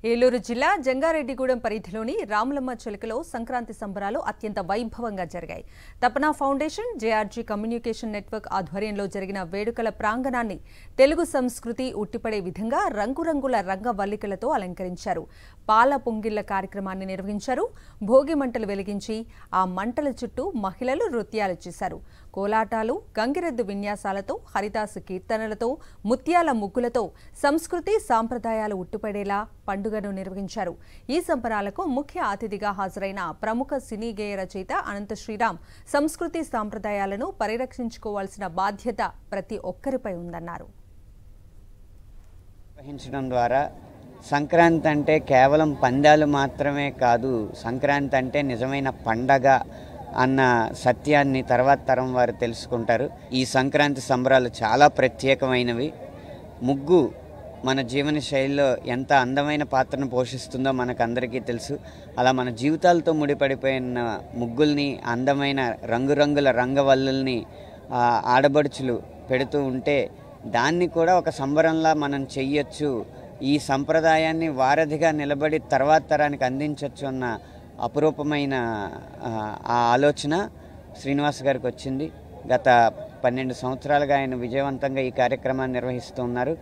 ఏలూరు జిల్లా జంగారెడ్డిగూడెం పరిధిలోని రాములమ్మ చిలుకలో సంక్రాంతి సంబరాలు అత్యంత వైభవంగా జరిగాయి. తపనా ఫౌండేషన్, జేఆర్జీ కమ్యూనికేషన్ నెట్వర్క్ ఆధ్వర్యంలో జరిగిన వేడుకల ప్రాంగణాన్ని తెలుగు సంస్కృతి ఉట్టిపడే విధంగా రంగురంగుల రంగవల్లికలతో అలంకరించారు. పాల పొంగిళ్ల కార్యక్రమాన్ని నిర్వహించారు. భోగి మంటలు వెలిగించి ఆ మంటల చుట్టూ మహిళలు నృత్యాలు చేశారు. కోలాటాలు, గంగిరెద్దు విన్యాసాలతో, హరిదాసు కీర్తనలతో, ముత్యాల ముగ్గులతో సంస్కృతి సాంప్రదాయాలు ఉట్టిపడేలా పండుగను నిర్వహించారు. ఈ సంబరాలకు ముఖ్య అతిథిగా హాజరైన ప్రముఖ సినీ గేయ రచయిత అనంత శ్రీరామ్ సంస్కృతి సాంప్రదాయాలను పరిరక్షించుకోవాల్సిన బాధ్యత ప్రతి ఒక్కరిపై ఉందన్నారు. నిర్వహించడం ద్వారా సంక్రాంతి అంటే కేవలం పందాలు మాత్రమే కాదు, సంక్రాంతి అంటే నిజమైన పండగ అన్న సత్యాన్ని తర్వాత తరం వారు తెలుసుకుంటారు. ఈ సంక్రాంతి సంబరాలు చాలా ప్రత్యేకమైనవి. ముగ్గు మన జీవన శైలిలో ఎంత అందమైన పాత్రను పోషిస్తుందో మనకందరికీ తెలుసు. అలా మన జీవితాలతో ముడిపడిపోయిన ముగ్గుల్ని, అందమైన రంగురంగుల రంగవల్లుల్ని ఆడబడుచులు పెడుతూ ఉంటే దాన్ని కూడా ఒక సంబరంలా మనం చెయ్యొచ్చు, ఈ సంప్రదాయాన్ని వారధిగా నిలబడి తర్వాత తరానికి అందించవచ్చు అన్న అపురూపమైన ఆ ఆలోచన శ్రీనివాస్ గారికి వచ్చింది. గత 12 సంవత్సరాలుగా ఆయన విజయవంతంగా ఈ కార్యక్రమాన్ని నిర్వహిస్తూ ఉన్నారు.